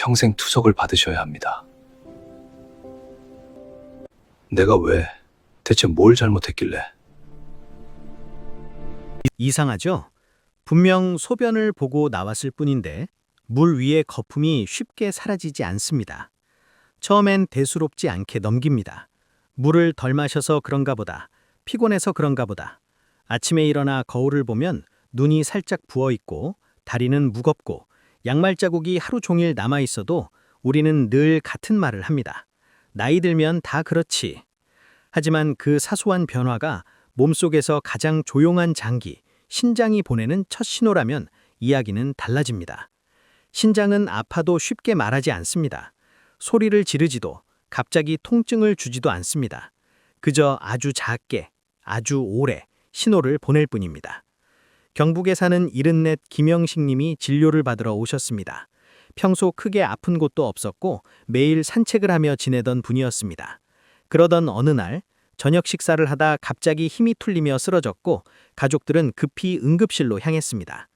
평생 투석을 받으셔야 합니다. 내가 왜, 대체 뭘 잘못했길래? 이상하죠? 분명 소변을 보고 나왔을 뿐인데 물 위에 거품이 쉽게 사라지지 않습니다. 처음엔 대수롭지 않게 넘깁니다. 물을 덜 마셔서 그런가 보다. 피곤해서 그런가 보다. 아침에 일어나 거울을 보면 눈이 살짝 부어있고 다리는 무겁고 양말 자국이 하루 종일 남아있어도 우리는 늘 같은 말을 합니다. 나이 들면 다 그렇지. 하지만 그 사소한 변화가 몸속에서 가장 조용한 장기, 신장이 보내는 첫 신호라면 이야기는 달라집니다. 신장은 아파도 쉽게 말하지 않습니다. 소리를 지르지도 갑자기 통증을 주지도 않습니다. 그저 아주 작게, 아주 오래 신호를 보낼 뿐입니다. 경북에 사는 74 김영식 님이 진료를 받으러 오셨습니다. 평소 크게 아픈 곳도 없었고 매일 산책을 하며 지내던 분이었습니다. 그러던 어느 날 저녁 식사를 하다 갑자기 힘이 툴리며 쓰러졌고 가족들은 급히 응급실로 향했습니다.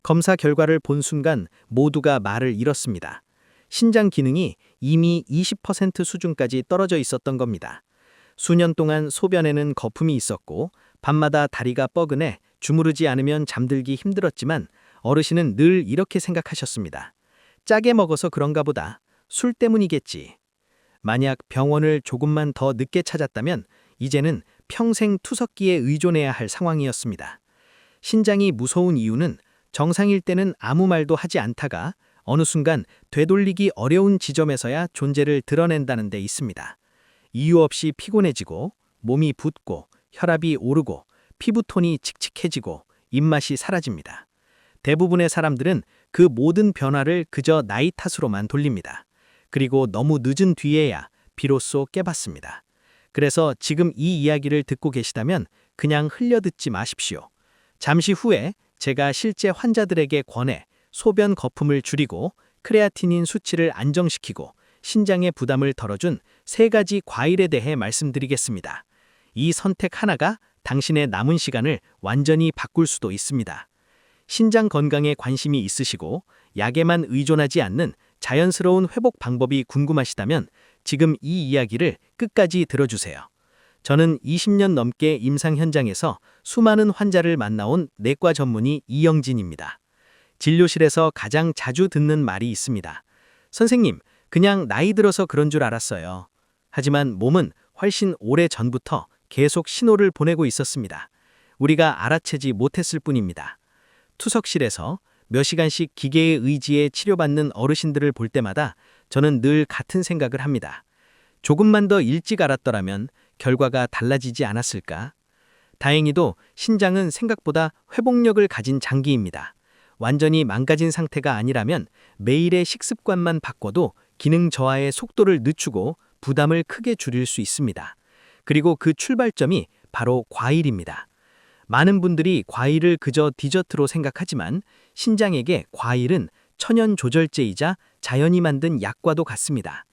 검사 결과를 본 순간 모두가 말을 잃었습니다. 신장 기능이 이미 20% 수준까지 떨어져 있었던 겁니다. 수년 동안 소변에는 거품이 있었고 밤마다 다리가 뻐근해 주무르지 않으면 잠들기 힘들었지만 어르신은 늘 이렇게 생각하셨습니다. 짜게 먹어서 그런가 보다. 술 때문이겠지. 만약 병원을 조금만 더 늦게 찾았다면 이제는 평생 투석기에 의존해야 할 상황이었습니다. 신장이 무서운 이유는 정상일 때는 아무 말도 하지 않다가 어느 순간 되돌리기 어려운 지점에서야 존재를 드러낸다는 데 있습니다. 이유 없이 피곤해지고 몸이 붓고 혈압이 오르고 피부톤이 칙칙해지고 입맛이 사라집니다. 대부분의 사람들은 그 모든 변화를 그저 나이 탓으로만 돌립니다. 그리고 너무 늦은 뒤에야 비로소 깨봤습니다. 그래서 지금 이 이야기를 듣고 계시다면 그냥 흘려듣지 마십시오. 잠시 후에 제가 실제 환자들에게 권해 소변 거품을 줄이고 크레아티닌 수치를 안정시키고 신장의 부담을 덜어준 3가지 과일에 대해 말씀드리겠습니다. 이 선택 하나가 당신의 남은 시간을 완전히 바꿀 수도 있습니다. 신장 건강에 관심이 있으시고 약에만 의존하지 않는 자연스러운 회복 방법이 궁금하시다면 지금 이 이야기를 끝까지 들어주세요. 저는 20년 넘게 임상 현장에서 수많은 환자를 만나온 내과 전문의 이영진입니다. 진료실에서 가장 자주 듣는 말이 있습니다. 선생님, 그냥 나이 들어서 그런 줄 알았어요. 하지만 몸은 훨씬 오래 전부터 계속 신호를 보내고 있었습니다. 우리가 알아채지 못했을 뿐입니다. 투석실에서 몇 시간씩 기계에 의지해 치료받는 어르신들을 볼 때마다 저는 늘 같은 생각을 합니다. 조금만 더 일찍 알았더라면 결과가 달라지지 않았을까? 다행히도 신장은 생각보다 회복력을 가진 장기입니다. 완전히 망가진 상태가 아니라면 매일의 식습관만 바꿔도 기능 저하의 속도를 늦추고 부담을 크게 줄일 수 있습니다. 그리고 그 출발점이 바로 과일입니다. 많은 분들이 과일을 그저 디저트로 생각하지만 신장에게 과일은 천연 조절제이자 자연이 만든 약과도 같습니다.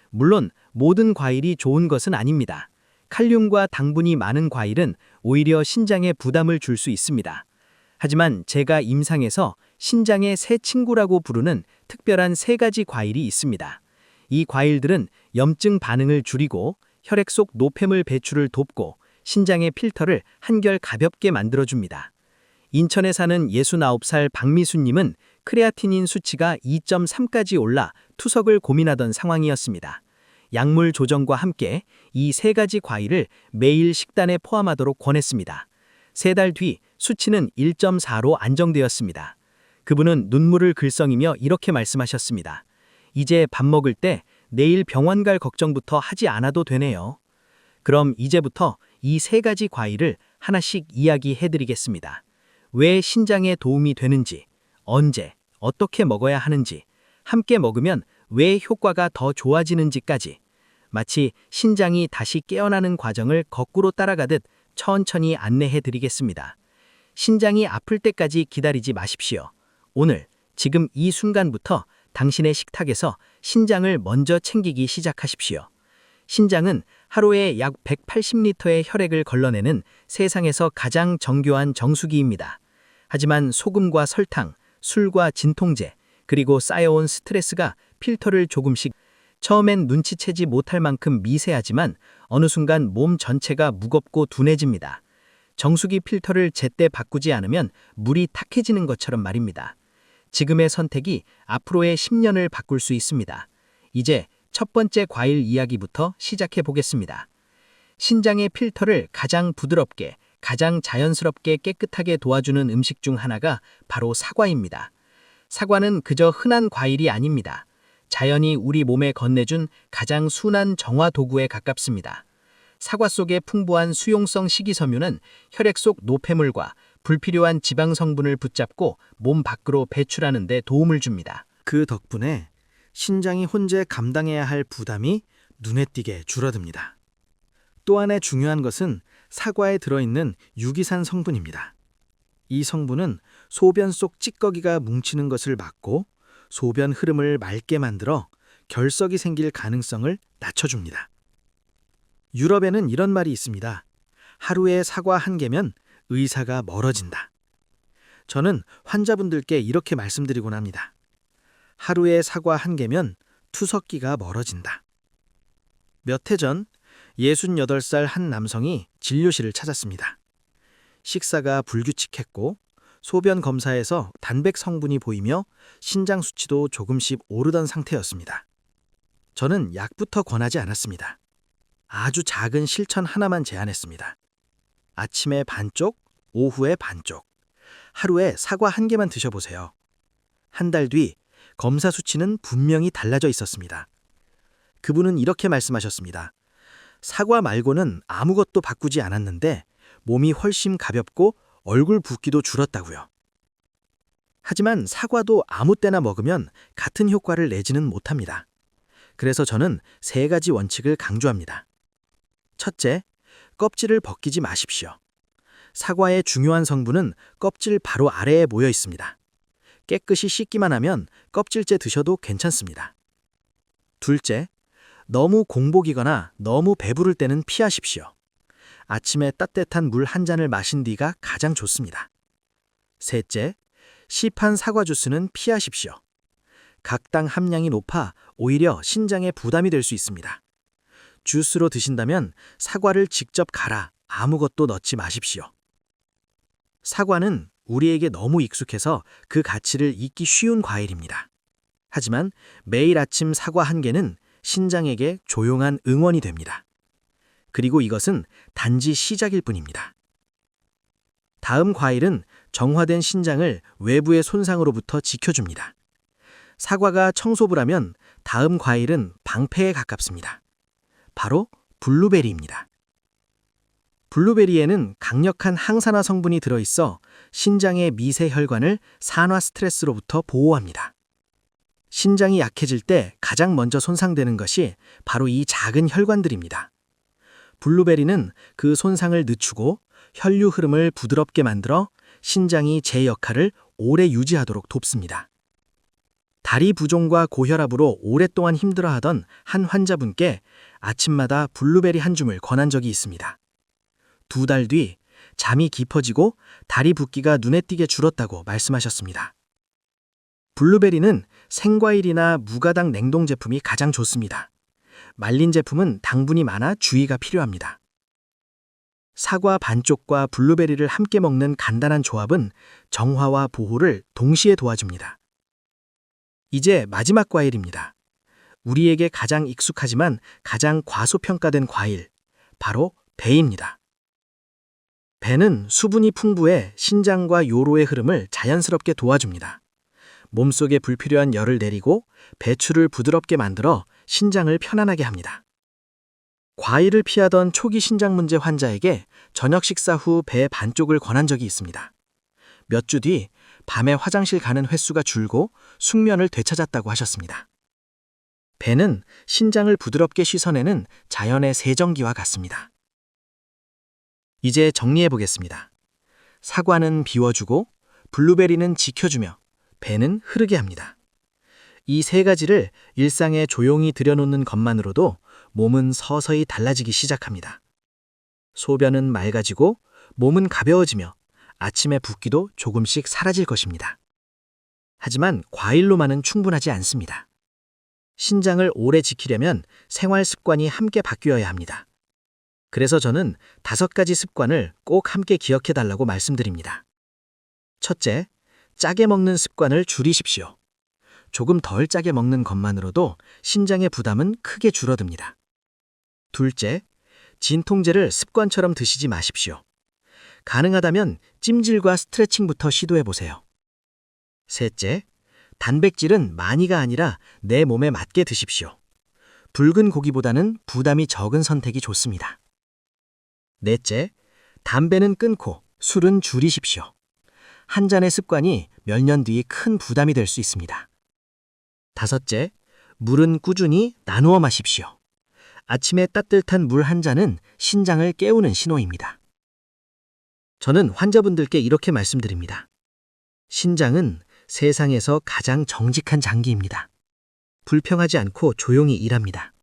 물론 모든 과일이 좋은 것은 아닙니다. 칼륨과 당분이 많은 과일은 오히려 신장에 부담을 줄 수 있습니다. 하지만 제가 임상에서 신장의 새 친구라고 부르는 특별한 3가지 과일이 있습니다. 이 과일들은 염증 반응을 줄이고 혈액 속 노폐물 배출을 돕고 신장의 필터를 한결 가볍게 만들어줍니다. 인천에 사는 69살 박미수님은 크레아티닌 수치가 2.3까지 올라 투석을 고민하던 상황이었습니다. 약물 조정과 함께 이 3가지 과일을 매일 식단에 포함하도록 권했습니다. 3달 뒤 수치는 1.4로 안정되었습니다. 그분은 눈물을 글썽이며 이렇게 말씀하셨습니다. 이제 밥 먹을 때 내일 병원 갈 걱정부터 하지 않아도 되네요. 그럼 이제부터 이 3가지 과일을 하나씩 이야기해드리겠습니다. 왜 신장에 도움이 되는지, 언제, 어떻게 먹어야 하는지, 함께 먹으면 왜 효과가 더 좋아지는지까지 마치 신장이 다시 깨어나는 과정을 거꾸로 따라가듯 천천히 안내해드리겠습니다. 신장이 아플 때까지 기다리지 마십시오. 오늘, 지금 이 순간부터 당신의 식탁에서 신장을 먼저 챙기기 시작하십시오. 신장은 하루에 약 180리터의 혈액을 걸러내는 세상에서 가장 정교한 정수기입니다. 하지만 소금과 설탕, 술과 진통제, 그리고 쌓여온 스트레스가 필터를 조금씩 처음엔 눈치채지 못할 만큼 미세하지만 어느 순간 몸 전체가 무겁고 둔해집니다. 정수기 필터를 제때 바꾸지 않으면 물이 탁해지는 것처럼 말입니다. 지금의 선택이 앞으로의 10년을 바꿀 수 있습니다. 이제 첫 번째 과일 이야기부터 시작해 보겠습니다. 신장의 필터를 가장 부드럽게, 가장 자연스럽게 깨끗하게 도와주는 음식 중 하나가 바로 사과입니다. 사과는 그저 흔한 과일이 아닙니다. 자연이 우리 몸에 건네준 가장 순한 정화 도구에 가깝습니다. 사과 속의 풍부한 수용성 식이섬유는 혈액 속 노폐물과 불필요한 지방 성분을 붙잡고 몸 밖으로 배출하는 데 도움을 줍니다. 그 덕분에 신장이 혼자 감당해야 할 부담이 눈에 띄게 줄어듭니다. 또 하나의 중요한 것은 사과에 들어있는 유기산 성분입니다. 이 성분은 소변 속 찌꺼기가 뭉치는 것을 막고 소변 흐름을 맑게 만들어 결석이 생길 가능성을 낮춰줍니다. 유럽에는 이런 말이 있습니다. 하루에 사과 한 개면 의사가 멀어진다. 저는 환자분들께 이렇게 말씀드리곤 합니다. 하루에 사과 한 개면 투석기가 멀어진다. 몇 해 전 68살 한 남성이 진료실을 찾았습니다. 식사가 불규칙했고 소변 검사에서 단백 성분이 보이며 신장 수치도 조금씩 오르던 상태였습니다. 저는 약부터 권하지 않았습니다. 아주 작은 실천 하나만 제안했습니다. 아침에 반쪽, 오후에 반쪽. 하루에 사과 한 개만 드셔보세요. 한 달 뒤 검사 수치는 분명히 달라져 있었습니다. 그분은 이렇게 말씀하셨습니다. 사과 말고는 아무것도 바꾸지 않았는데 몸이 훨씬 가볍고 얼굴 붓기도 줄었다고요. 하지만 사과도 아무 때나 먹으면 같은 효과를 내지는 못합니다. 그래서 저는 3가지 원칙을 강조합니다. 첫째, 껍질을 벗기지 마십시오. 사과의 중요한 성분은 껍질 바로 아래에 모여 있습니다. 깨끗이 씻기만 하면 껍질째 드셔도 괜찮습니다. 둘째, 너무 공복이거나 너무 배부를 때는 피하십시오. 아침에 따뜻한 물 한 잔을 마신 뒤가 가장 좋습니다. 셋째, 시판 사과 주스는 피하십시오. 각당 함량이 높아 오히려 신장에 부담이 될 수 있습니다. 주스로 드신다면 사과를 직접 갈아 아무것도 넣지 마십시오. 사과는 우리에게 너무 익숙해서 그 가치를 잊기 쉬운 과일입니다. 하지만 매일 아침 사과 한 개는 신장에게 조용한 응원이 됩니다. 그리고 이것은 단지 시작일 뿐입니다. 다음 과일은 정화된 신장을 외부의 손상으로부터 지켜줍니다. 사과가 청소부라면 다음 과일은 방패에 가깝습니다. 바로 블루베리입니다. 블루베리에는 강력한 항산화 성분이 들어있어 신장의 미세 혈관을 산화 스트레스로부터 보호합니다. 신장이 약해질 때 가장 먼저 손상되는 것이 바로 이 작은 혈관들입니다. 블루베리는 그 손상을 늦추고 혈류 흐름을 부드럽게 만들어 신장이 제 역할을 오래 유지하도록 돕습니다. 다리 부종과 고혈압으로 오랫동안 힘들어하던 한 환자분께 아침마다 블루베리 한 줌을 권한 적이 있습니다. 2달 뒤 잠이 깊어지고 다리 붓기가 눈에 띄게 줄었다고 말씀하셨습니다. 블루베리는 생과일이나 무가당 냉동 제품이 가장 좋습니다. 말린 제품은 당분이 많아 주의가 필요합니다. 사과 반쪽과 블루베리를 함께 먹는 간단한 조합은 정화와 보호를 동시에 도와줍니다. 이제 마지막 과일입니다. 우리에게 가장 익숙하지만 가장 과소평가된 과일, 바로 배입니다. 배는 수분이 풍부해 신장과 요로의 흐름을 자연스럽게 도와줍니다. 몸속에 불필요한 열을 내리고 배출을 부드럽게 만들어 신장을 편안하게 합니다. 과일을 피하던 초기 신장 문제 환자에게 저녁 식사 후 배 반쪽을 권한 적이 있습니다. 몇 주 뒤 밤에 화장실 가는 횟수가 줄고 숙면을 되찾았다고 하셨습니다. 배는 신장을 부드럽게 씻어내는 자연의 세정기와 같습니다. 이제 정리해 보겠습니다. 사과는 비워주고 블루베리는 지켜주며 배는 흐르게 합니다. 이 3가지를 일상에 조용히 들여놓는 것만으로도 몸은 서서히 달라지기 시작합니다. 소변은 맑아지고 몸은 가벼워지며 아침의 붓기도 조금씩 사라질 것입니다. 하지만 과일로만은 충분하지 않습니다. 신장을 오래 지키려면 생활 습관이 함께 바뀌어야 합니다. 그래서 저는 5가지 습관을 꼭 함께 기억해 달라고 말씀드립니다. 첫째, 짜게 먹는 습관을 줄이십시오. 조금 덜 짜게 먹는 것만으로도 신장의 부담은 크게 줄어듭니다. 둘째, 진통제를 습관처럼 드시지 마십시오. 가능하다면 찜질과 스트레칭부터 시도해 보세요. 셋째, 단백질은 많이가 아니라 내 몸에 맞게 드십시오. 붉은 고기보다는 부담이 적은 선택이 좋습니다. 넷째, 담배는 끊고 술은 줄이십시오. 한 잔의 습관이 몇 년 뒤 큰 부담이 될 수 있습니다. 다섯째, 물은 꾸준히 나누어 마십시오. 아침에 따뜻한 물 한 잔은 신장을 깨우는 신호입니다. 저는 환자분들께 이렇게 말씀드립니다. 신장은 세상에서 가장 정직한 장기입니다. 불평하지 않고 조용히 일합니다.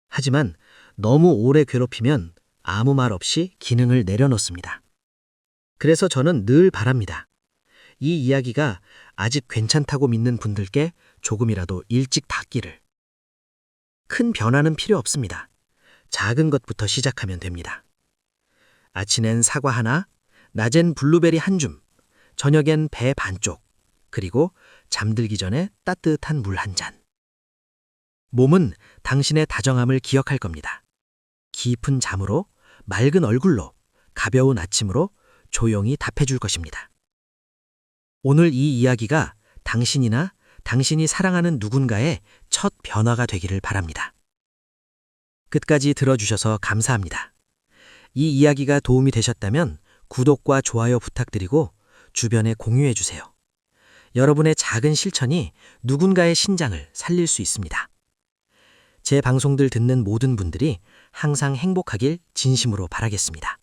하지만 너무 오래 괴롭히면 아무 말 없이 기능을 내려놓습니다. 그래서 저는 늘 바랍니다. 이 이야기가 아직 괜찮다고 믿는 분들께 조금이라도 일찍 닿기를. 큰 변화는 필요 없습니다. 작은 것부터 시작하면 됩니다. 아침엔 사과 하나, 낮엔 블루베리 한 줌, 저녁엔 배 반쪽, 그리고 잠들기 전에 따뜻한 물 한 잔. 몸은 당신의 다정함을 기억할 겁니다. 깊은 잠으로, 맑은 얼굴로, 가벼운 아침으로 조용히 답해줄 것입니다. 오늘 이 이야기가 당신이나 당신이 사랑하는 누군가의 첫 변화가 되기를 바랍니다. 끝까지 들어주셔서 감사합니다. 이 이야기가 도움이 되셨다면 구독과 좋아요 부탁드리고 주변에 공유해주세요. 여러분의 작은 실천이 누군가의 신장을 살릴 수 있습니다. 제 방송들 듣는 모든 분들이 항상 행복하길 진심으로 바라겠습니다.